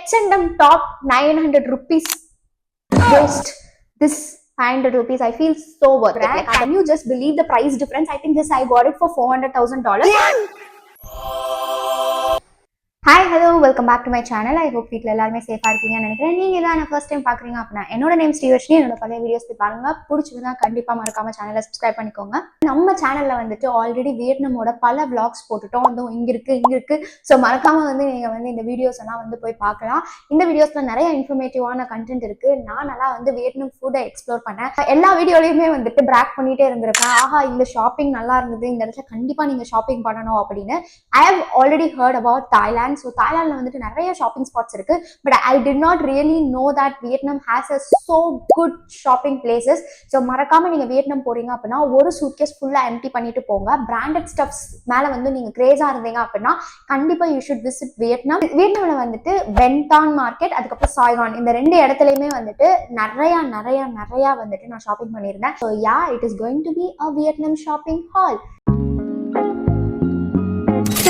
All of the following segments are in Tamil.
H&M top 900 rupees waste. This 500 rupees I feel so worth it. Like, can you just believe the price difference? I think this I got it for $400,000. Hi hello welcome back to my channel. I hope வீட்டில் எல்லாருமே சேஃபாக இருக்கீங்கன்னு நினைக்கிறேன். நீங்கள் தான் நான் ஃபர்ஸ்ட் டைம் பார்க்குறீங்க அப்படின்னா என்னோட நேம் ஸ்ரீவர்ஷினி. என்னோட பழைய வீடியோஸ் போய் பாருங்க. பிடிச்சிருந்தா கண்டிப்பாக மறக்காம சேனலை சப்ஸ்கிரைப் பண்ணிக்கோங்க. நம்ம சேனலில் வந்துட்டு ஆல்ரெடி வியட்நாமோட பல விளாக்ஸ் போட்டுட்டோம். வந்து இங்கே இருக்குது. ஸோ மறக்காம வந்து நீங்கள் வந்து இந்த வீடியோஸ் எல்லாம் வந்து போய் பார்க்கலாம். இந்த வீடியோஸில் நிறைய இன்ஃபர்மேட்டிவான கண்டென்ட் இருக்குது. நான் நல்லா வந்து வியட்நாம் ஃபுட்டை எக்ஸ்ப்ளோர் பண்ணேன். எல்லா வீடியோலையுமே வந்துட்டு பிராக் பண்ணிகிட்டே இருந்திருப்பேன். ஆஹா இந்த ஷாப்பிங் நல்லா இருந்தது, இந்த இடத்துல கண்டிப்பாக நீங்கள் ஷாப்பிங் பண்ணணும் அப்படின்னு. I have already heard about Thailand. So தாய்லாந்துல வந்துட்டு நிறைய ஷாப்பிங் ஸ்பாட்ஸ் இருக்கு. But I did not really know that Vietnam has a so good shopping places. So மறக்காம நீங்க வியட்நாம் போறீங்க அப்படின்னா ஒரு சூட்கேஸ் ஃபுல்லா எம்டி பண்ணிட்டு போங்க. பிராண்டட் ஸ்டப்ஸ் மேல வந்து நீங்க கிரேஸா இருந்தீங்க அப்படின்னா கண்டிப்பா யூ ஷுட் விசிட் வியட்நாம். வியட்நாம்ல வந்துட்டு வென்டான் மார்க்கெட், அதுக்கப்புறம் சாய்கான், இந்த ரெண்டு இடத்துலயுமே வந்துட்டு நிறைய வந்துட்டு நான் ஷாப்பிங் பண்ணியிருந்தேன். So yeah, it is going to be a Vietnam shopping hall.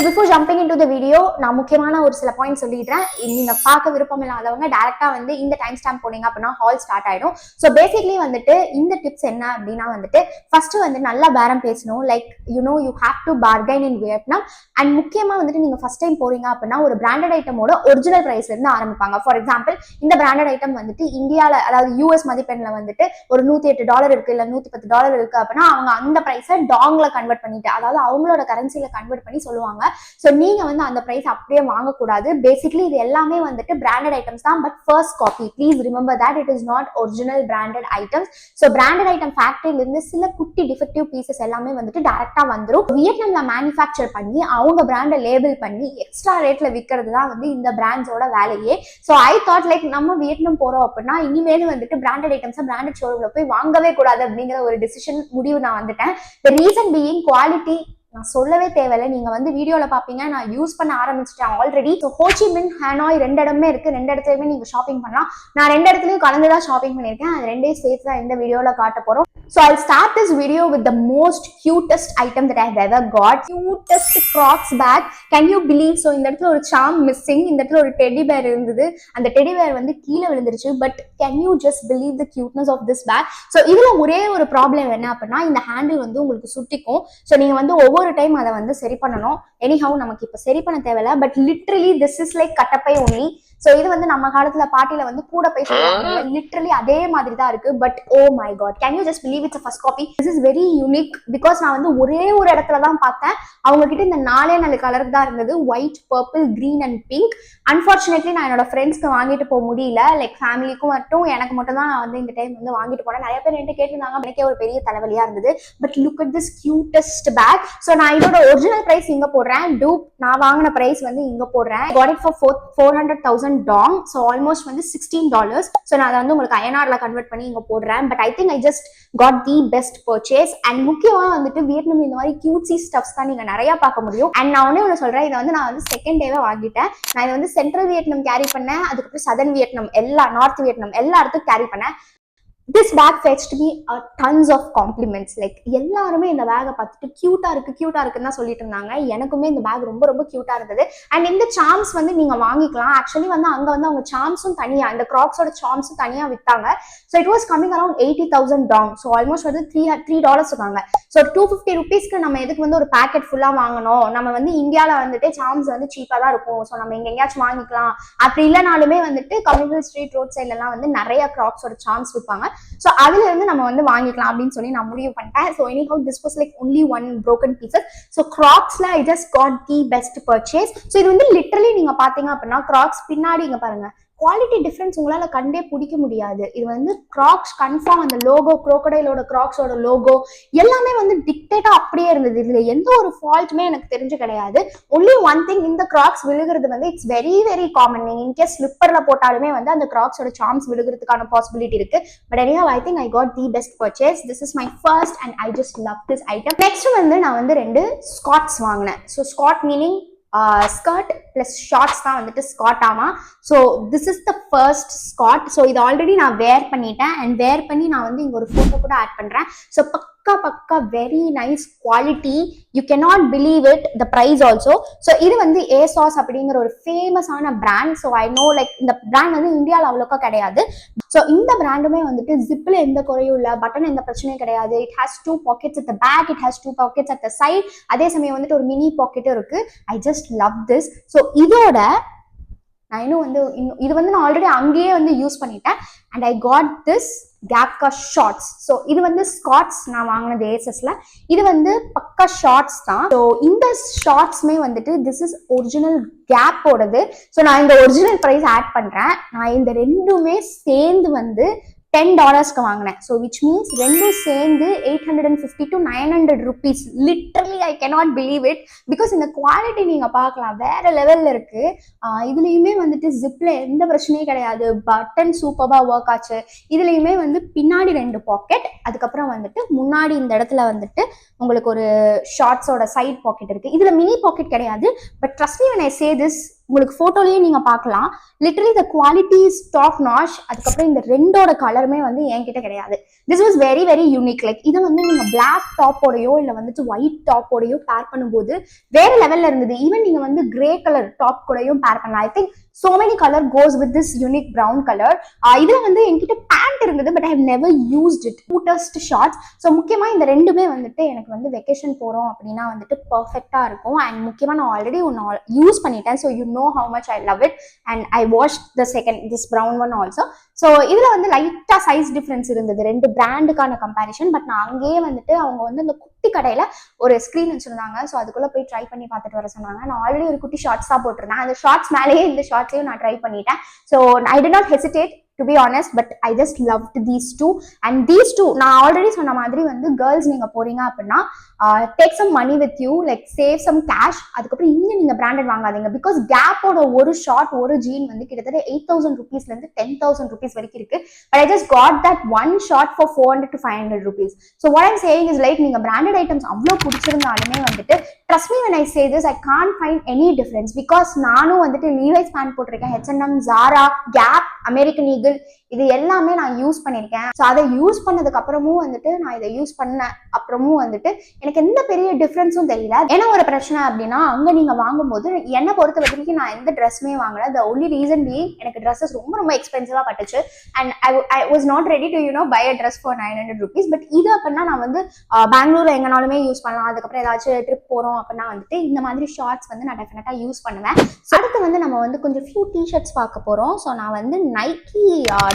Before jumping into the video நான் முக்கியமான ஒரு சில பாயிண்ட் சொல்லிடுறேன். நீங்க பார்க்க விருப்பம் இல்லாதவங்க டேரக்டா வந்து இந்த டைம் ஸ்டாம்ப் போனீங்க அப்படின்னா ஹால் ஸ்டார்ட் ஆயிடும். ஸோ பேசிக்லி வந்துட்டு இந்த டிப்ஸ் என்ன அப்படின்னா வந்துட்டு ஃபர்ஸ்ட் வந்து நல்லா பேரம் பேசணும். Like you have to bargain in Vietnam. And முக்கியமா வந்துட்டு நீங்க ஃபர்ஸ்ட் டைம் போறீங்க அப்படின்னா ஒரு பிராண்டட் ஐட்டமோட ஒரிஜினல் பிரைஸ்ல இருந்து ஆரம்பிப்பாங்க. ஃபார் எக்ஸாம்பிள் இந்த பிராண்டட் ஐட்டம் வந்துட்டு இந்தியாவில், அதாவது யூஎஸ் மதிப்பெண்ல வந்துட்டு ஒரு $108 இருக்கு, இல்ல $110 இருக்கு அப்படின்னா அவங்க அந்த பிரைஸை டாங்ல கன்வெர்ட் பண்ணிட்டு, அதாவது அவங்களோட கரன்சில கன்வெர்ட் பண்ணி சொல்லுவாங்க. ஸோ நீங்க வந்து அந்த பிரைஸ் அப்படியே வாங்கக்கூடாது. பேசிக்லி இது எல்லாமே வந்துட்டு பிராண்டட் ஐட்டம்ஸ் தான், but first copy. Please remember that it is not original branded items. So branded item ஃபேக்டரியில இருந்து சில குட்டி டிஃபெக்டிவ் பீசஸ் எல்லாமே வந்துட்டு டைரக்டா வந்துடும். வியட்நாம்ல மேனுஃபேக்சர் பண்ணி அவங்க பிராண்டை லேபிள் பண்ணி எக்ஸ்ட்ரா ரேட்ல விற்கிறது தான் வந்து இந்த பிராண்ட்ஸோட வேலையே. ஸோ ஐ தாட் லைக் நம்ம வியட்நாம் போறோம் அப்படின்னா இனிமேல் வந்துட்டு பிராண்டட் ஐட்டம்ஸை பிராண்டட் ஷோரூம்ல போய் வாங்கவே கூடாது அப்படிங்கிற ஒரு டிசிஷன் முடிவு நான் வந்துட்டேன். த ரீசன் பீயிங் குவாலிட்டி. நான் சொல்லவே தேவையில்லை, நீங்க வந்து வீடியோல பாப்பீங்க, நான் யூஸ் பண்ண ஆரம்பிச்சிட்டேன் ஆல்ரெடி. ஸோ ஹோச்சி மின், ஹானாய் ரெண்டு இடமே இருக்கு. ரெண்டு இடத்துலயுமே நீங்க ஷாப்பிங் பண்ணலாம். நான் ரெண்டு இடத்துலயும் கலந்துதான் ஷாப்பிங் பண்ணியிருக்கேன். அது ரெண்டே சேர்த்து தான் இந்த வீடியோல காட்ட போறோம். So I'll start this video with the most cutest item that I've ever got. Cutest Crocs bag. Can you believe? So இந்த இடத்துல ஒரு charm missing. இந்த இடத்துல ஒரு teddy bear இருந்தது. அந்த teddy bear வந்து கீழே விழுந்துருச்சு. But can you just believe the cuteness of this bag? So இதுல ஒரே ஒரு ப்ராப்ளம் என்ன அப்படின்னா இந்த ஹேண்டில் வந்து உங்களுக்கு சுட்டிக்கும். ஸோ நீங்க வந்து ஒவ்வொரு டைம் அதை வந்து சரி பண்ணணும். எனிஹவ் நமக்கு இப்போ சரி பண்ண தேவையில்ல. But literally this is like கட்டப்பை ஒன்லி. ஸோ இது வந்து நம்ம காலத்துல பாட்டியில வந்து கூட போய் சொல்லுவாங்க. லிட்ரலி அதே மாதிரி தான் இருக்கு. But oh my god, can you just believe it's first copy? This is very unique. Because நான் வந்து ஒரே ஒரு இடத்துல தான் பார்த்தேன். அவங்க கிட்ட இந்த 4 கலர் தான் இருந்தது, white, purple, green and pink. Unfortunately நான் என்னோட ஃப்ரெண்ட்ஸ்க்கு வாங்கிட்டு போக முடியல. லைக் ஃபேமிலிக்கும் மட்டும் எனக்கு மட்டும் தான் நான் வந்து இந்த டைம் வந்து வாங்கிட்டு போனேன். நிறைய பேர் என்கிட்ட கேட்டிருந்தாங்க. எனக்கே ஒரு பெரிய தலைவலியா இருந்தது. But look at this cutest bag. So நான் இதோட ஒரிஜினல் பிரைஸ் இங்க போடுறேன். டூப் நான் வாங்கின பிரைஸ் வந்து இங்க போடுறேன். God it for $400,000 dong. So almost வந்து $16. So நான் அதை வந்து உங்களுக்கு INR கன்வெர்ட் பண்ணி இங்க போடுறேன். But I think I just got the best purchase. And முக்கியமா வந்துட்டு வியட்நாம் இந்த மாதிரி கியூட்ஸி ஸ்டப்ஸ் தான் நீங்க நிறைய பார்க்க முடியும். அண்ட் நான் ஒண்ணு சொல்றேன், இதை வந்து நான் வந்து செகண்ட் டேவே வாங்கிட்டேன். நான் இதை வந்து சென்ட்ரல் வியட்நாம் கேரி பண்ணேன், அதுக்கப்புறம் சதர்ன் வியட்நாம், நார்த் வியட்நாம் எல்லா இடத்துக்கும் கேரி பண்ணேன். This bag fetched me tons of compliments. Like எல்லாருமே இந்த பேக்கை பார்த்துட்டு கியூட்டா இருக்குன்னு தான் சொல்லிட்டு இருந்தாங்க. எனக்குமே இந்த பேக் ரொம்ப கியூட்டா இருந்தது. அண்ட் இந்த சார்ம்ஸ் வந்து நீங்க வாங்கிக்கலாம். ஆக்சுவலி வந்து அங்க வந்து அவங்க சார்ம்ஸும் தனியா, இந்த கிராக்ஸோட சார்ம்ஸும் தனியா வித்தாங்க. So it was coming around $80,000 dong. So almost வந்து $3 சொன்னாங்க. ஸோ $250 நம்ம எதுக்கு வந்து ஒரு பேக்கெட் ஃபுல்லா வாங்கணும்? நம்ம வந்து இந்தியாவில வந்துட்டு சார்ம்ஸ் வந்து சீப்பா தான் இருக்கும். ஸோ நம்ம எங்கேயாச்சும் வாங்கிக்கலாம். அப்படி இல்லைனாலுமே வந்துட்டு கம்யூனிட்டி ஸ்ட்ரீட் ரோட் சைட்ல எல்லாம் வந்து நிறைய கிராக்ஸோட சார்ம்ஸ் விற்பாங்க. ஸோ அதுல இருந்து நம்ம வந்து வாங்கிக்கலாம் அப்படின்னு சொல்லி நான் முடிவு பண்ணிட்டேன். So anyhow this was like only one broken pieces. So கிராக்ஸ்ல I just got the best purchase. So இது வந்து லிட்டரலி நீங்க பாத்தீங்க அப்படின்னா கிராக்ஸ் பின்னாடி இங்க பாருங்க, குவாலிட்டி டிஃபரன்ஸ் உங்களால கண்டே பிடிக்க முடியாது. இது வந்து கிராக்ஸ் கன்ஃபார்ம், அந்த லோகோ, crocodileோட கிராக்ஸோட லோகோ எல்லாமே வந்து டிக்டேட்டா அப்படியே இருந்தது. இதுல எந்த ஒரு ஃபால்ட்டுமே எனக்கு தெரிஞ்சு கிடையாது. ஒன்லி ஒன் திங், இந்த கிராக்ஸ் விழுகிறது வந்து இட்ஸ் வெரி காமன். நீங்க இன்கேஸ் ஸ்லிப்பர்ல போட்டாலுமே வந்து அந்த கிராக்ஸோட சார்ம்ஸ் விழுகிறதுக்கான பாசிபிலிட்டி இருக்கு. But anyhow I think I got the best purchase. This is my first and I just love this item. Next வந்து நான் வந்து 2 ஸ்காட்ஸ் வாங்கினேன். So skort meaning skirt plus shorts தான் வந்துட்டு ஸ்காட் ஆமா. So this is the first skort. So இது ஆல்ரெடி நான் வேர் பண்ணிட்டேன். அண்ட் வேர் பண்ணி நான் வந்து இங்க ஒரு ஃபோட்டோ கூட ஆட் பண்றேன். ஸோ பக்கா very nice quality. You cannot believe it, the price also. So இது வந்து ASOS அப்படிங்கிற ஒரு ஃபேமஸான brand. So I know like இந்த பிராண்ட் வந்து இந்தியாவில் அவ்வளோக்கா கிடையாது. ஸோ இந்த பிராண்டுமே வந்துட்டு ஜிப்பில் எந்த குறையும் இல்லை, பட்டன் எந்த பிரச்சனையும் கிடையாது. It has 2 pockets at the back, it has 2 pockets at the side. அதே சமயம் வந்துட்டு ஒரு மினி பாக்கெட்டும் இருக்கு. I just love this. So இதோட நான் இன்னும் வந்து இது வந்து நான் ஆல்ரெடி அங்கேயே வந்து யூஸ் பண்ணிட்டேன். அண்ட் ஐ காட் திஸ் கேப்கா ஷார்ட்ஸ். ஸோ இது வந்து ஸ்காட்ஸ் நான் வாங்கினது ஏசஸ்ல. இது வந்து பக்கா ஷார்ட்ஸ் தான். ஸோ இந்த ஷார்ட்ஸ்மே வந்துட்டு திஸ் இஸ் ஒரிஜினல் கேப்போடது. ஸோ நான் இந்த ஒரிஜினல் ப்ரைஸ் ஆட் பண்றேன். நான் இந்த ரெண்டுமே சேர்ந்து வந்து $10 வாங்கினேன். ஸோ விச் மீன்ஸ் ரெண்டும் சேர்ந்து 850 to 900 rupees. Literally I cannot believe it. Because இந்த குவாலிட்டி நீங்க பார்க்கலாம் வேற லெவல்ல இருக்கு. இதுலயுமே வந்துட்டு ஜிப்ல எந்த பிரச்சனையும் கிடையாது. பட்டன் சூப்பரா ஒர்க் ஆச்சு. இதுலயுமே வந்து பின்னாடி 2 பாக்கெட், அதுக்கப்புறம் வந்துட்டு முன்னாடி இந்த இடத்துல வந்துட்டு உங்களுக்கு ஒரு ஷார்ட்ஸோட சைட் பாக்கெட் இருக்கு. இதுல மினி பாக்கெட் கிடையாது. But trust me when I say this, உங்களுக்கு போட்டோலயே நீங்க பார்க்கலாம். Literally the quality is top notch. அதுக்கப்புறம் இந்த ரெண்டோட கலருமே வந்து என்கிட்ட கிடையாது. This was very very unique. Like இதை வந்து நீங்க பிளாக் டாப்போடையோ இல்லை வந்துட்டு ஒயிட் டாப்போடையோ பேர் பண்ணும்போது வேற லெவல்ல இருந்தது. ஈவன் நீங்க வந்து கிரே கலர் டாப் கூடயும் பேர் பண்ணலாம். I think so many color goes with this unique brown color. இதுல வந்து என்கிட்ட பேண்ட் இருந்தது, but I have never used it. Cutest shorts. So முக்கியமா இந்த ரெண்டுமே வந்துட்டு எனக்கு வந்து வெக்கேஷன் போறோம் அப்படின்னா வந்துட்டு பர்ஃபெக்டா இருக்கும். அண்ட் முக்கியமா நான் ஆல்ரெடி ஒன்று யூஸ் பண்ணிட்டேன். So you know how much I love it. And I wash the second this brown one also. So இதுல வந்து லைட்டா சைஸ் டிஃபரன்ஸ் இருந்தது ரெண்டு பிராண்டுக்கான கம்பேரிஷன். பட் நான் அங்கேயே வந்துட்டு அவங்க வந்து இந்த குட்டி கடையில ஒரு ஸ்கிரீன் வச்சிருந்தாங்க. ஸோ அதுக்குள்ள போய் ட்ரை பண்ணி பார்த்துட்டு வர சொன்னாங்க. நான் ஆல்ரெடி ஒரு குட்டி ஷார்ட்ஸ் தான் போட்டிருந்தேன். அந்த ஷார்ட்ஸ் மேலேயே இந்த ஷார்ட்ஸையும் நான் ட்ரை பண்ணிட்டேன். So I did not hesitate to be honest, but I just loved these two. And these two நான் ஆல்ரெடி சொன்ன மாதிரி வந்து கேர்ள்ஸ் நீங்க போறீங்க அப்படின்னா take some money with you, like save some cash. அதுக்கப்புறம் இங்க நீங்க பிராண்டட் வாங்காதீங்க. பிகாஸ் கேப்போட ஒரு ஷார்ட் ஒரு ஜீன் வந்து கிட்டத்தட்ட 8,000 rupeesல இருந்து 10,000 rupees வரைக்கும் இருக்கு. But I just got that one short for 400 to 500 rupees. So what I'm saying is like நீங்க பிராண்டட் ஐட்டம்ஸ் அவ்வளோ பிடிச்சிருந்தாலுமே வந்துட்டு trust me when I say this, I can't find any difference. because நானும் வந்துட்டு லீவைஸ் பேண்ட் போட்டிருக்கேன், H&M, Zara, Gap, American Eagle, இது எல்லாமே நான் யூஸ் பண்ணியிருக்கேன். ஸோ அதை யூஸ் பண்ணதுக்கு அப்புறமும் வந்துட்டு நான் இதை யூஸ் பண்ண அப்புறமும் வந்துட்டு எனக்கு எந்த பெரிய டிஃப்ரென்ஸும் தெரியல. ஏன்னா ஒரு பிரச்சனை அப்படின்னா அங்கே நீங்கள் வாங்கும்போது என்னை பொறுத்த வரைக்கும் நான் எந்த ட்ரெஸ்ஸுமே வாங்கல. த ஒன்லி ரீசன் பீயிங் எனக்கு ட்ரெஸ்ஸஸ் ரொம்ப ரொம்ப எக்ஸ்பென்சிவாக பட்டுச்சு. And I was not ready to buy a dress for 900 rupees. But இது அப்படின்னா நான் வந்து பெங்களூர்ல எங்கனாலுமே யூஸ் பண்ணலாம். அதுக்கப்புறம் ஏதாச்சும் ட்ரிப் போகிறோம் அப்படின்னா வந்துட்டு இந்த மாதிரி ஷார்ட்ஸ் வந்து நான் டெஃபினட்டாக யூஸ் பண்ணுவேன். ஸோ அடுத்து வந்து நம்ம வந்து கொஞ்சம் ஃபியூ டிஷர்ட்ஸ் பார்க்க போகிறோம். ஸோ நான் வந்து நைக்கி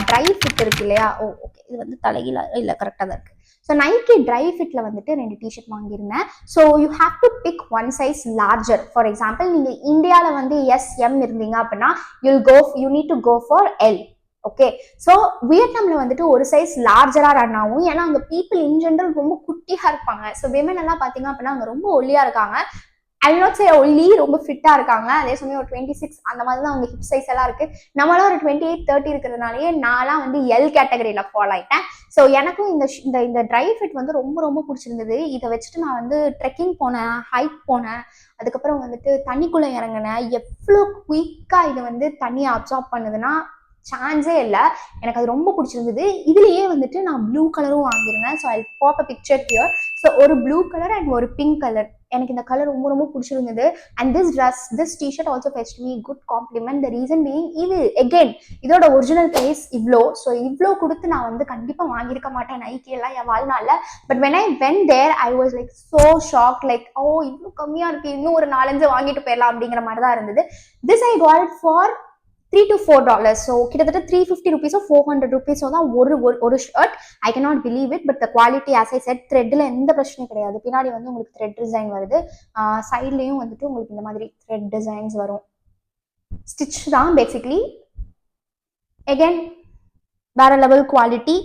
ட்ரை ஃபிட் இருக்கு இல்லையா, ஓகே இது வந்து தலைகீழ இல்லை கரெக்டாக தான் இருக்கு. ஸோ நைக்கி ட்ரை ஃபிட்ல வந்துட்டு 2 டிஷர்ட் வாங்கியிருந்தேன். So you have to pick one size larger. For example நீங்கள் இந்தியாவில் வந்து SM இருந்தீங்க அப்படின்னா you need to go for L. Okay, so வியட்நாமில் வந்துட்டு ஒரு சைஸ் லார்ஜராக ரன் ஆகும். ஏன்னா அங்கே பீப்புள் இன் ஜென்ரல் ரொம்ப குட்டியாக இருப்பாங்க. ஸோ விமன் எல்லாம் பார்த்தீங்க அப்படின்னா அங்கே ரொம்ப ஒல்லியாக இருக்காங்க. ஐ நாட் சே ஒல்லி, ரொம்ப ஃபிட்டா இருக்காங்க. அதே சமயம் ஒரு 26 அந்த மாதிரி தான் அவங்க ஹிப் சைஸ் எல்லாம் இருக்கு. நம்மளாம் ஒரு 28, 30 இருக்கிறதுனாலயே நான்லாம் வந்து L கேட்டகரியில ஃபாலோ ஆயிட்டேன். ஸோ எனக்கும் இந்த ட்ரை ஃபிட் வந்து ரொம்ப ரொம்ப பிடிச்சிருந்தது. இதை வச்சுட்டு நான் வந்து ட்ரெக்கிங் போனேன், ஹைக் போனேன், அதுக்கப்புறம் வந்துட்டு தண்ணிக்குள்ள இறங்கினேன். எவ்வளோ குயிக்கா இது வந்து தண்ணியை அப்சார்ப் பண்ணுதுன்னா சான்ஸே இல்லை. எனக்கு அது ரொம்ப பிடிச்சிருந்தது. இதுலயே வந்துட்டு நான் ப்ளூ கலரும் வாங்கியிருந்தேன். So I pop a picture here. So ஒரு ப்ளூ கலர் அண்ட் ஒரு பிங்க் கலர். எனக்கு இந்த கலர் ரொம்ப ரொம்ப பிடிச்சிருந்தது. And this T-shirt also fetched me good compliment. The reason being இது எகெயின் இதோட ஒரிஜினல் ப்ரைஸ் இவ்வளோ. ஸோ இவ்வளோ கொடுத்து நான் வந்து கண்டிப்பாக வாங்கியிருக்க மாட்டேன் நைக்கி எல்லாம் என் வாழ்நாளில். But when I went there I was like so shock. Like இவ்வளோ கம்மியாக இருக்குது, இன்னும் ஒரு 4-5 வாங்கிட்டு போயிடலாம் அப்படிங்கிற மாதிரி தான் இருந்தது. This I got it for $3 to $4. So கிட்டத்தட்ட 350 rupees or 400 rupees தான் ஒரு shirt. I cannot believe it. But the quality as I said த்ரெட்ல எந்த பிரச்சனையும் கிடையாது. பின்னாடி வந்து உங்களுக்கு த்ரெட் டிசைன் வருது, சைட்லேயும் வந்துட்டு உங்களுக்கு இந்த மாதிரி த்ரெட் டிசைன்ஸ் வரும். ஸ்டிச் தான் பேசிக்லி. அகெயின் வேற லெவல் குவாலிட்டி.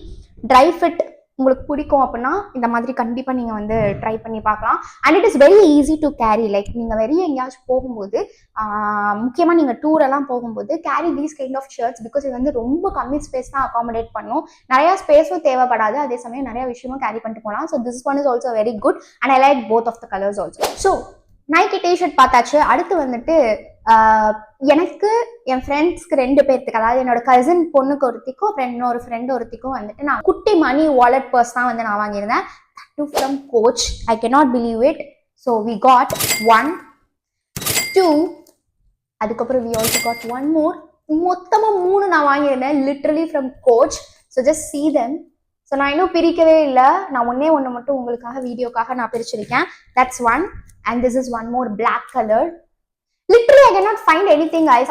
ட்ரை ஃபிட் உங்களுக்கு பிடிக்கும் அப்படின்னா இந்த மாதிரி கண்டிப்பாக நீங்கள் வந்து ட்ரை பண்ணி பார்க்கலாம். And it is very easy to carry. Like நீங்கள் வெளியே எங்கேயாச்சும் போகும்போது, முக்கியமாக நீங்கள் டூரெல்லாம் போகும்போது carry these kind of shirts. Because இது வந்து ரொம்ப கம்மி ஸ்பேஸ் தான் அகாமடேட் பண்ணும். நிறையா ஸ்பேஸும் தேவைப்படாது, அதே சமயம் நிறைய விஷயமும் கேரி பண்ணிட்டு போகலாம். So this one is also very good and I like both of the colours also. So Nike T-shirt பார்த்தாச்சு. அடுத்து வந்துட்டு எனக்கு என் ஃப்ரெண்ட்ஸ்க்கு 2 பேர்த்துக்கு, அதாவது என்னோட கசின் பொண்ணுக்கு ஒருத்திக்கும் இன்னொரு ஃப்ரெண்ட் ஒருத்திக்கும் வந்துட்டு நான் குட்டி மணி வாலெட் பர்ஸ் தான் வந்து நான் வாங்கியிருந்தேன். From Coach. I cannot believe it. So we got 1 2, அதுக்கப்புறம் வி ஆல்சோ காட் 1 more. மொத்தமாக 3 நான் வாங்கியிருந்தேன் literally from coach. So just see them. So நான் இன்னும் பிரிக்கவே இல்லை. நான் ஒன்று மட்டும் உங்களுக்காக வீடியோக்காக நான் பிரிச்சிருக்கேன். That's 1 and this is 1 more black color. Literally I cannot find anything guys.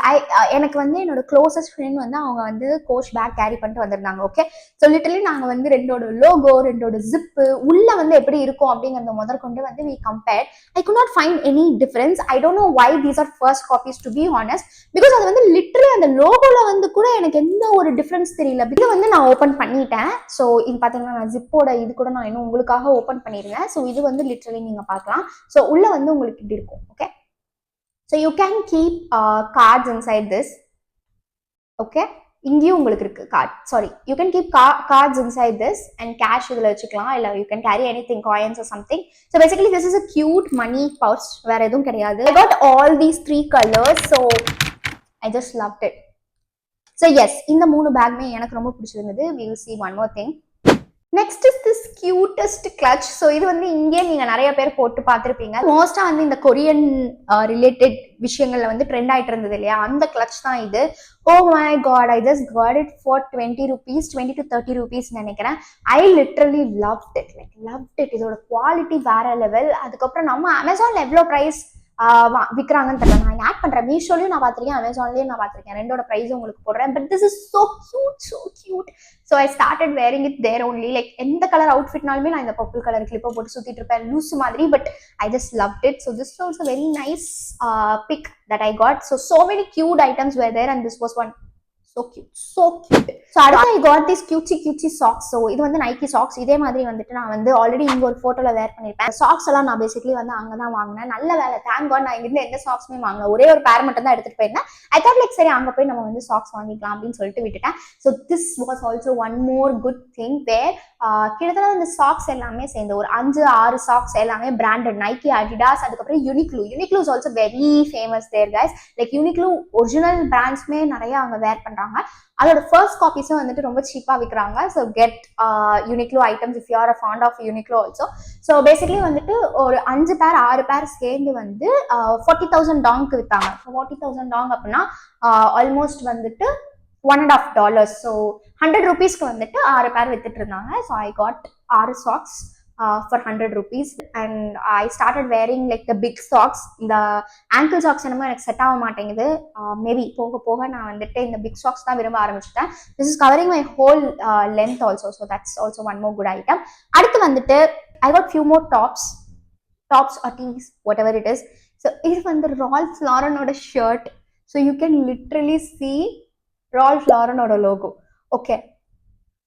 எனக்கு வந்து என்னோட க்ளோசஸ்ட் ஃப்ரெண்ட் வந்து அவங்க வந்து கோச் பேக் கேரி பண்ணிட்டு வந்திருந்தாங்க. ஓகே, ஸோ லிட்டரலி நாங்கள் வந்து 2 லோகோ 2 ஜிப்பு உள்ள வந்து எப்படி இருக்கும் அப்படிங்கிறத முதற்கொண்டு வந்து we compared. I could not find any difference. I don't know why these are first copies to be honest, because அது வந்து லிட்டரலி அந்த லோகோல வந்து கூட எனக்கு எந்த ஒரு டிஃபரன்ஸ் தெரியல. இது வந்து நான் ஓப்பன் பண்ணிட்டேன். ஸோ இது பார்த்தீங்கன்னா நான் ஜிப்போட இது கூட நான் இன்னும் உங்களுக்காக ஓப்பன் பண்ணிருந்தேன். ஸோ இது வந்து லிட்டரலி நீங்க பார்க்கலாம். ஸோ உள்ள வந்து உங்களுக்கு இப்படி இருக்கும். Okay, so you can keep cards inside this. Okay, இங்கேயும் உங்களுக்கு இருக்கு card. Sorry, you can keep cards inside this and cash இதுல வச்சுக்கலாம். இல்ல you can carry anything, coins or something. So basically this is a cute money pouch. வேற எதுவும் கிடையாது. I got all these 3 colors, so I just loved it. So yes, இந்த 3 பேக்மே எனக்கு ரொம்ப பிடிச்சிருந்தது. We will see one more thing. Next is this cutest clutch. So இது வந்து இங்கே நீங்கள் நிறைய பேர் போட்டு பார்த்துருப்பீங்க. மோஸ்ட்டாக வந்து இந்த கொரியன் ரிலேட்டட் விஷயங்கள்ல வந்து ட்ரெண்ட் ஆகிட்டு இருந்தது இல்லையா, அந்த கிளட்ச் தான் இது. Oh my God, I just got it for 20 rupees, 20 to 30 rupees நினைக்கிறேன். I literally loved it, loved it. இதோட குவாலிட்டி வேற லெவல். அதுக்கப்புறம் நம்ம அமேசான்ல எவ்வளோ ப்ரைஸ் விற்கிறாங்கன்னு தெரியல. நான் ஆட் பண்றேன். மீஷோலையும் நான் பார்த்திருக்கேன், அமேசான்லயும் நான் பார்த்திருக்கேன். 2ஓட ப்ரைஸும் உங்களுக்கு போடுறேன். But this is so cute. So I started wearing it there only. Like எந்த கலர் அவுட்ஃபிட்னாலுமே நான் இந்த பர்பிள் கலர் கிளிப்பை போட்டு சுத்திட்டு இருப்பேன் லூஸ் மாதிரி. But I just loved it. So this was a very nice pick that I got. So many cute items were there and this was one so cute. So அடுத்து I got these cutesy socks. So இது வந்து நைக்கி சாக்ஸ். இதே மாதிரி வந்துட்டு நான் வந்து ஆல்ரெடி இங்க ஒரு போட்டோல வேர் பண்ணிருப்பேன். சாக்ஸ் எல்லாம் நான் பேசிக்கலி வந்து அங்கதான் வாங்கினேன். நல்ல வேலை, தேங்க் காட் நான் இங்கிருந்து எந்த சாக்ஸுமே வாங்கல. ஒரே ஒரு பேர் மட்டும் தான் எடுத்துட்டு போயிருந்தேன். I thought like சரி அங்க போய் நம்ம வந்து சாக்ஸ் வாங்கிக்கலாம் அப்படின்னு சொல்லிட்டு விட்டுட்டேன். So this was also one more good thing where கிட்டத்தட்ட இந்த சாக்ஸ் எல்லாமே சேர்ந்து ஒரு 5-6 சாக்ஸ் எல்லாமே பிராண்டட் நைக்கி, அடிடாஸ், அதுக்கப்புறம் Uniqlo is also very famous there guys. Like Uniqlo original பிராண்ட்ஸ்மே நிறைய அவங்க வேர் பண்றாங்க. அதோட ஃபர்ஸ்ட் காப்பீஸும் வந்துட்டு ரொம்ப சீப்பா விற்கிறாங்க. So get Uniqlo items if you are a fan of Uniqlo also. So basically வந்துட்டு ஒரு 5 பேர் 6 பேர் சேர்ந்து வந்து 40,000 டாங்க்கு விற்றாங்க. 40,000 டாங் அப்படின்னா ஆல்மோஸ்ட் வந்துட்டு $1.5. ஸோ 100 rupeesக்கு வந்துட்டு 6 பேர் வித்துட்டு இருந்தாங்க. So I got 6 socks for 100 rupees and I started wearing like the big socks. இந்த ankle socks என்னமோ எனக்கு செட் ஆக மாட்டேங்குது. மேபி போக போக நான் வந்துட்டு இந்த big socks தான் விரும்ப ஆரம்பிச்சிட்டேன். This is covering my whole length also, so that's also one more good item. அடுத்து வந்துட்டு I got few more tops or tees, whatever it is. So இது வந்து Ralph Lauren ஓட shirt. So you can literally see Ralph Lauren ஓட logo. Okay,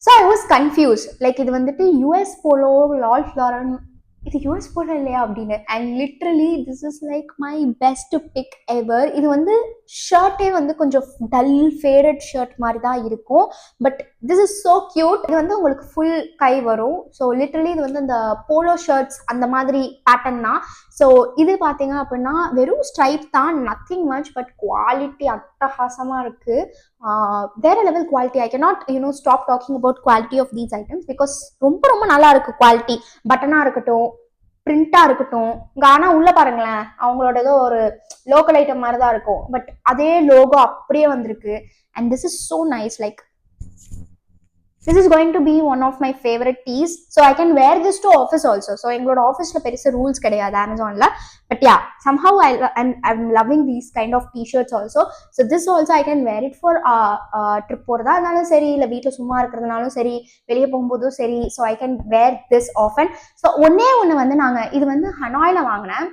so I was confused. Like இது வந்துட்டு US Polo, Ralph Lauren, இது US Polo இல்லையா அப்படின்னு. And literally this is like my best pick ever. இது வந்து ஷர்ட்டே வந்து கொஞ்சம் டல் ஃபேடட் ஷர்ட் மாதிரி தான் இருக்கும். But this is so cute. இது வந்து உங்களுக்கு ஃபுல் கை வரும். ஸோ லிட்டரலி இது வந்து இந்த போலோ ஷர்ட்ஸ் அந்த மாதிரி பேட்டர்ன் தான். ஸோ இது பார்த்தீங்க அப்படின்னா வெறும் ஸ்ட்ரைப் தான், நத்திங் மச். பட் குவாலிட்டி அட்டகாசமா இருக்கு. வேற level quality. I cannot stop talking about quality of these items because ரொம்ப நல்லா இருக்கு குவாலிட்டி. பட்டனா இருக்கட்டும், பிரிண்டா இருக்கட்டும். ஆனா உள்ள பாருங்களேன், அவங்களோட ஏதோ ஒரு லோக்கல் ஐட்டம் மாதிரி தான் இருக்கும். பட் அதே லோகோ அப்படியே வந்திருக்கு. And this is so nice. Like this is going to be one of my favorite tees. So I can wear this to office also. So எங்களோட ஆஃபீஸ்ல பெருசா ரூல்ஸ் கிடையாது அமேசான்ல. But yeah, somehow I'm loving these kind of t-shirts also. So this also I can wear it for trip போறதா இருந்தாலும் சரி, இல்ல வீட்டுல சும்மா இருக்கிறதுனாலும் சரி, வெளியே போகும்போதும் சரி. So I can wear this often. So ஒண்ணு வந்து நாங்க இது வந்து ஹனாய்ல வாங்கினேன்.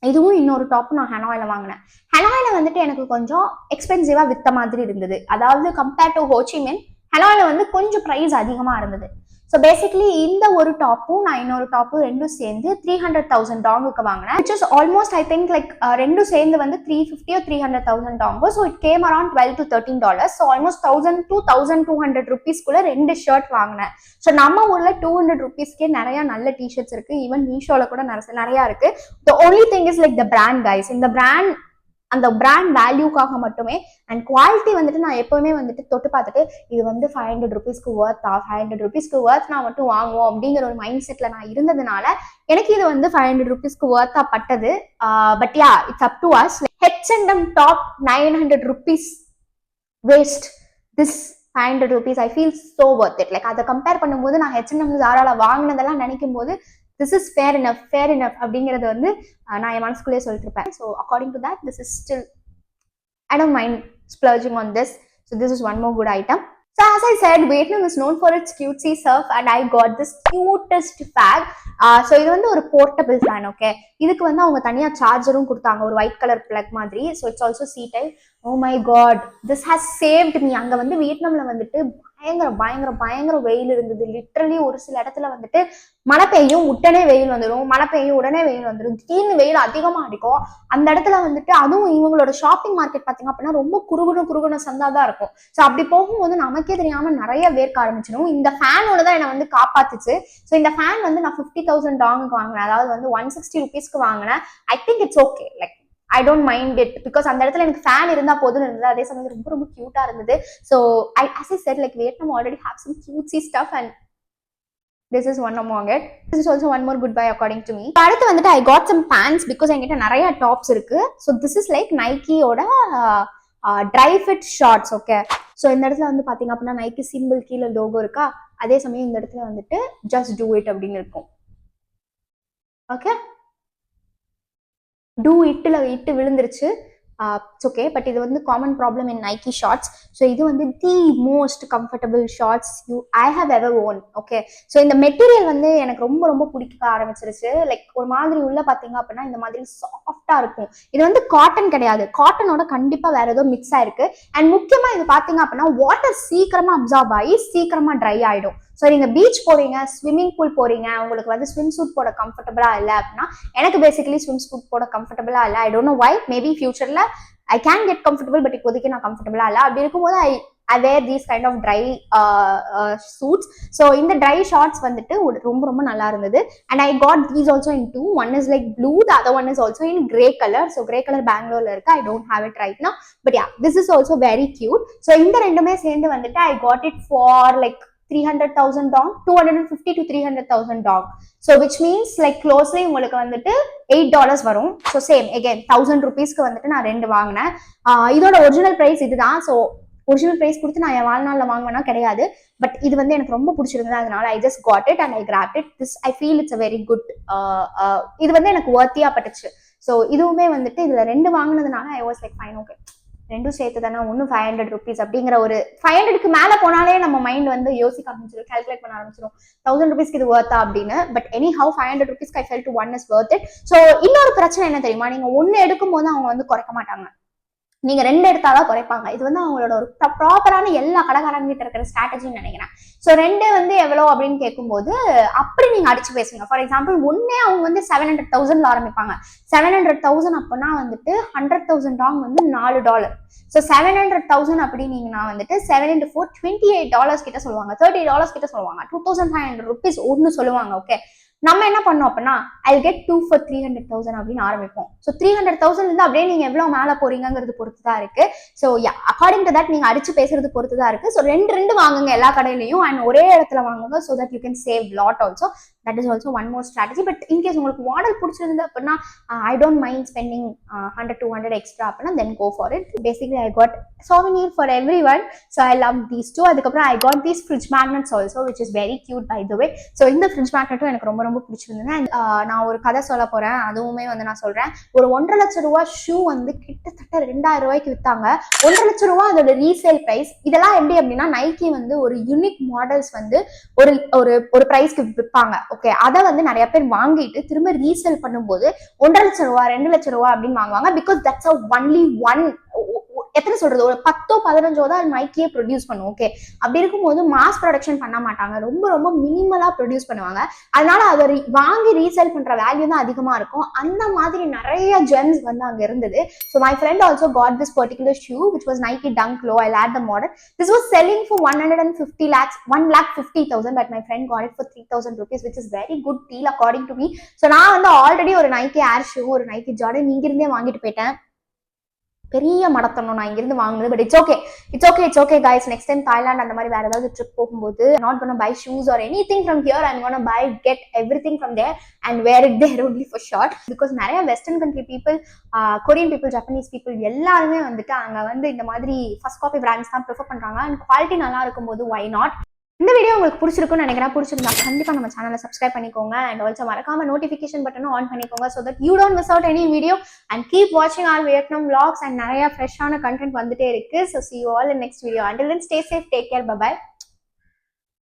இதுவும் இன்னொரு டாப் நான் ஹனாய்ல வாங்கினேன். ஹனாய்ல வந்துட்டு எனக்கு கொஞ்சம் எக்ஸ்பென்சிவா வித்த மாதிரி இருந்தது. அதாவது கம்பேர்ட் டு ஹோச்சிமின், ஹனாய்ல வந்து கொஞ்சம் ப்ரைஸ் அதிகமா இருந்தது. ஸோ பேசிக்லி இந்த ஒரு டாப்பும் நான் இன்னொரு டாப்பும் ரெண்டும் சேர்ந்து 300,000 டாங்குக்கு வாங்கினேன், which is almost I think like ரெண்டும் சேர்ந்து வந்து 350 or 300,000 tango. So it came around $12 to $13. So almost 1,000 to 1,200 rupeesக்குள்ள ரெண்டு ஷர்ட் வாங்கினேன். ஸோ நம்ம ஊர்ல 200 rupeesக்கே நிறைய நல்ல டிஷர்ட்ஸ் இருக்கு, ஈவன் மீஷோல கூட நிறைய இருக்கு. The only thing is like the brand guys. இந்த பிராண்ட் அந்த பிராண்ட் வேல்யூக்காக மட்டுமே அண்ட் குவாலிட்டி வந்துட்டு நான் எப்பவுமே வந்துட்டு தொட்டு பார்த்துட்டு இது வந்து 500 rupeesக்கு ஒர்த்தா, 500 rupeesக்கு ஒர்த் நான் மட்டும் வாங்குவோம் அப்படிங்கிற ஒரு மைண்ட் செட்ல நான் இருந்ததுனால எனக்கு இது வந்து 500 rupeesக்கு ஒர்த்தா பட்டது. But yeah, it's up to us. H&M top 900 rupees waste, this 500 rupees I feel so worth it. Like அதை கம்பேர் பண்ணும்போது நான் H&M Zara வாங்கினதெல்லாம் நினைக்கும் போது this is fair enough அப்படிங்கிறது வந்து நான் என் மனசுக்குள்ளேயே சொல்லிட்டு இருப்பேன். So according to that this is still I don't mind splurging on this. So this is one more good item. So as I said, Vietnam is known for its cutesy stuff and I got this cutest bag. So இது வந்து ஒரு போர்ட்டபிள் ஃபேன். ஓகே, இதுக்கு வந்து அவங்க தனியா சார்ஜரும் கொடுத்தாங்க, ஒரு ஒயிட் கலர் பிளக் மாதிரி. So it's also C type. Oh my god, this has saved me. அங்க வந்து வியட்நாம்ல வந்துட்டு பயங்கர வெயில் இருந்தது. லிட்டரலி ஒரு சில இடத்துல வந்துட்டு மழை பெய்யும் உடனே வெயில் வந்துடும், மழை பெய்யும் உடனே வெயில் வந்துடும், திடீர்னு வெயில் அதிகமா அடிக்கும். அந்த இடத்துல வந்துட்டு அதுவும் இவங்களோட ஷாப்பிங் மார்க்கெட் பாத்தீங்க அப்படின்னா ரொம்ப குறுகுன சந்தாதான் இருக்கும். ஸோ அப்படி போகும்போது நமக்கே தெரியாம நிறைய வேர்க்க ஆரம்பிச்சிடும். இந்த ஃபேனோட தான் என்னை வந்து காப்பாத்துச்சு. ஸோ இந்த ஃபேன் வந்து நான் 50,000 டாங்குக்கு வாங்கினேன், அதாவது வந்து 160 rupeesக்கு வாங்கினேன். I think it's okay, like I don't mind it because அந்த இடத்துல எனக்கு ஃபேன் இருந்தா போதும்னு இருந்தது. அதே சமயம் ரொம்ப கியூட்டா இருந்தது. So as I said, like Vietnam already have some cutesy stuff and this is one among it. This is also one more good buy according to me. அடுத்து வந்துட்டு I got some pants because என்கிட்ட நிறைய டாப்ஸ் இருக்கு. So this is like Nike ஓட dry fit shorts. Okay, so இந்த இடத்துல வந்து பாத்தீங்க அப்படின்னா நைக்கி சிம்பிள் கீழே லோகோ இருக்கா, அதே சமயம் இந்த இடத்துல வந்துட்டு just do it அப்படின்னு இருக்கும். ஓகே, டூ இட்டு விழுந்துருச்சு. ஓகே, பட் இது வந்து common problem in Nike shorts. So இது வந்து the most comfortable shorts I have ever own. Okay, so இந்த மெட்டீரியல் வந்து எனக்கு ரொம்ப பிடிக்க ஆரம்பிச்சிருச்சு. லைக் ஒரு மாதிரி உள்ள பார்த்தீங்க அப்படின்னா இந்த மாதிரி சாஃப்டா இருக்கும். இது வந்து காட்டன் கிடையாது, காட்டனோட கண்டிப்பா வேற ஏதோ மிக்ஸ் ஆயிருக்கு. அண்ட் முக்கியமா இது பார்த்தீங்க அப்படின்னா வாட்டர் சீக்கிரமா அப்சார்ப் ஆகி சீக்கிரமா ட்ரை ஆயிடும். ஸோ நீங்க பீச் போறீங்க, ஸ்விம்மிங் பூல் போறீங்க, உங்களுக்கு வந்து ஸ்விம் சூட் போட கம்ஃபர்டபுளா இல்லை அப்படின்னா, எனக்கு பேசிக்கலி ஸ்விம் சூட் போட கம்ஃபர்டபுளா இல்லை. I don't know why, maybe ஃபியூச்சர்ல I can get comfortable, but இப்போதைக்கு நான் கம்ஃபர்டபுளா இல்லை. அப்படி இருக்கும்போது I wear these kind of dry suits. So இந்த dry shorts வந்துட்டு ரொம்ப நல்லா இருந்தது. And I got these also in two. One is like blue, the other one is also in grey color. So grey color Bangalore இருக்கு, I don't have it right now, but yeah, this is also very cute. So இந்த ரெண்டுமே சேர்ந்து வந்துட்டு I got it for like 300,000 dong, 250 to 300,000 dong. So which means like closely உங்களுக்கு வந்துட்டு $8 வரும். So same again 1,000 rupeesக்கு வந்துட்டு நான் ரெண்டு வாங்கினேன். இதோட ஒரிஜினல் பிரைஸ் இதுதான். ஸோ ஒரிஜினல் பிரைஸ் கொடுத்து நான் என் வாழ்நாளில் வாங்கினா கிடையாது, பட் இது வந்து எனக்கு ரொம்ப பிடிச்சிருந்தது, அதனால I just got it and I grabbed it. This I feel it's a very good இது வந்து எனக்கு வர்த்தியா பட்டுச்சு. ஸோ இதுவுமே வந்துட்டு இதுல ரெண்டு வாங்கினதுனால I was like fine, okay, ரெண்டும் சேர்த்து தானே, ஒன்னும் 500 rupees அப்படிங்கிற ஒரு 500க்கு மேல போனாலே நம்ம மைண்ட் வந்து யோசிக்க ஆரம்பிச்சிடும், கால்குலேட் பண்ண ஆரம்பிச்சிடும் 1000 rupeesக்கு இது வர்த்தா அப்படின்னு. பட் எனி ஹவ் 500 rupeesக்கு I felt one is worth it. So இன்னொரு பிரச்சனை என்ன தெரியுமா, நீங்க ஒன்னு எடுக்கும் போது அவங்க வந்து குறைக்க மாட்டாங்க, நீங்க ரெண்டு எடுத்தாதான் குறைப்பாங்க. இது வந்து அவங்களோட ஒரு ப்ராப்பரான எல்லா கடைக்காரங்கிட்ட இருக்கிற ஸ்ட்ராட்டஜின்னு நினைக்கிறேன். ஸோ ரெண்டு வந்து எவ்வளோ அப்படின்னு கேட்கும்போது அப்படி நீங்க அடிச்சு பேசுங்க. ஃபார் எக்ஸாம்பிள் ஒன்னே அவங்க வந்து 700,000 ஆரம்பிப்பாங்க. 700,000 அப்படின்னா வந்துட்டு 100,000 டாங் வந்து $4. ஸோ 700,000 அப்படின்னீங்கன்னா வந்துட்டு 7 into 4 $28 கிட்ட சொல்லுவாங்க, $30 கிட்ட சொல்லுவாங்க, 2,500 rupees ஒன்னு சொல்லுவாங்க. ஓகே, நம்ம என்ன பண்ணோம் அப்படின்னா I'll get 2 for 300,000 அப்படின்னு ஆரம்பிப்போம். ஸோ 300,000 இருந்து அப்படியே நீங்க எவ்வளவு மேல போறீங்கிறது பொறுத்து தான் இருக்கு. ஸோ அக்கார்டிங் டு தட் நீங்க அடிச்சு பேசுறது பொறுத்து தான் இருக்கு. ஸோ ரெண்டு வாங்குங்க எல்லா கடையிலையும், அண்ட் ஒரே இடத்துல வாங்குங்க. So that you can save lot also. That is also one more strategy. But in case உங்களுக்கு மாடல் பிடிச்சிருந்து அப்படின்னா I don't mind spending 100-200 extra அப்படின்னா then go for it. Basically I got souvenir for everyone. So I love these two. அதுக்கப்புறம் I got these fridge magnets also, which is very cute by the way. So இந்த fridge magnetum எனக்கு ரொம்ப பிடிச்சிருந்தது. நான் ஒரு கதை சொல்ல போறேன், அதுவுமே வந்து நான் சொல்றேன். ஒரு 1.5 லட்சம் ரூபாய் ஷூ வந்து கிட்டத்தட்ட 2,000 ரூபாய்க்கு வித்தாங்க. 1.5 லட்சம் ரூபாய் அதோட ரீசேல் பிரைஸ். இதெல்லாம் எப்படி அப்படின்னா நைக்கி வந்து ஒரு யூனிக் மாடல்ஸ் வந்து ஒரு பிரைஸ்க்கு விற்பாங்க. ஓகே, அதை வந்து நிறைய பேர் வாங்கிட்டு திரும்ப ரீசேல் பண்ணும்போது 1.5 லட்சம் ரூபாய் 2 லட்சம் ரூபாய் அப்படின்னு வாங்குவாங்க. பிகாஸ் தட்ஸ் ஒன்லி ஒன் எத்தனை சொல்றது, ஒரு 10-15 தான் நைக்கியே ப்ரொடியூஸ் பண்ணும். ஓகே, அப்படி இருக்கும்போது மாஸ் ப்ரொடக்ஷன் பண்ண மாட்டாங்க, ரொம்ப ரொம்ப மினிமலா ப்ரொடியூஸ் பண்ணுவாங்க. அதனால அதை வாங்கி ரீசேல் பண்ற வேல்யூ தான் அதிகமா இருக்கும். அந்த மாதிரி நிறைய ஜெம்ஸ் வந்து அங்க இருந்தது. So my friend also got this particular shoe which was Nike Dunk Low. I late the model. This was selling for 150 lakhs, 1,50,000, but my friend got it for 3,000 rupees, which is very good deal according to me. So நான் வந்து ஆல்ரெடி ஒரு நைக்கி ஏர் ஷூ, ஒரு நைக்கி ஜார்டன் இங்கிருந்தே வாங்கிட்டு போயிட்டேன். பெரிய மடத்தணும் நான் இங்கிருந்து வாங்குனது. But it's okay guys. Next time Thailand அந்த மாதிரி வேற ஏதாவது ட்ரிப் போகும்போது not gonna buy shoes or anything from here. I'm gonna buy get everything from there and where it there only for short. Because நிறைய western country people, Korean people, Japanese people எல்லாருமே வந்துட்டு அங்க வந்து இந்த மாதிரி ஃபர்ஸ்ட் காப்பி பிராண்ட்ஸ் தான் ப்ரிஃபர் பண்றாங்க. அண்ட் குவாலிட்டி நல்லா இருக்கும்போது வை நாட். இந்த வீடியோ உங்களுக்கு பிடிச்சிருக்குன்னு நினைக்கிறேன். பிடிச்சிருந்தா கண்டிப்பா நம்ம சேனலை சப்ஸ்கிரைப் பண்ணிக்கோங்க அண்ட் ஆல்சோ மறக்காம நோட்டிஃபிகேஷன் பட்டனும் ஆன் பண்ணிக்கோங்க so that you don't miss out any video and keep watching our Vietnam vlogs and நிறைய ஃப்ரெஷ்ஷான கண்டென்ட் வந்துட்டே இருக்கு. So see you all in next video. Until then, stay safe, take care, bye bye.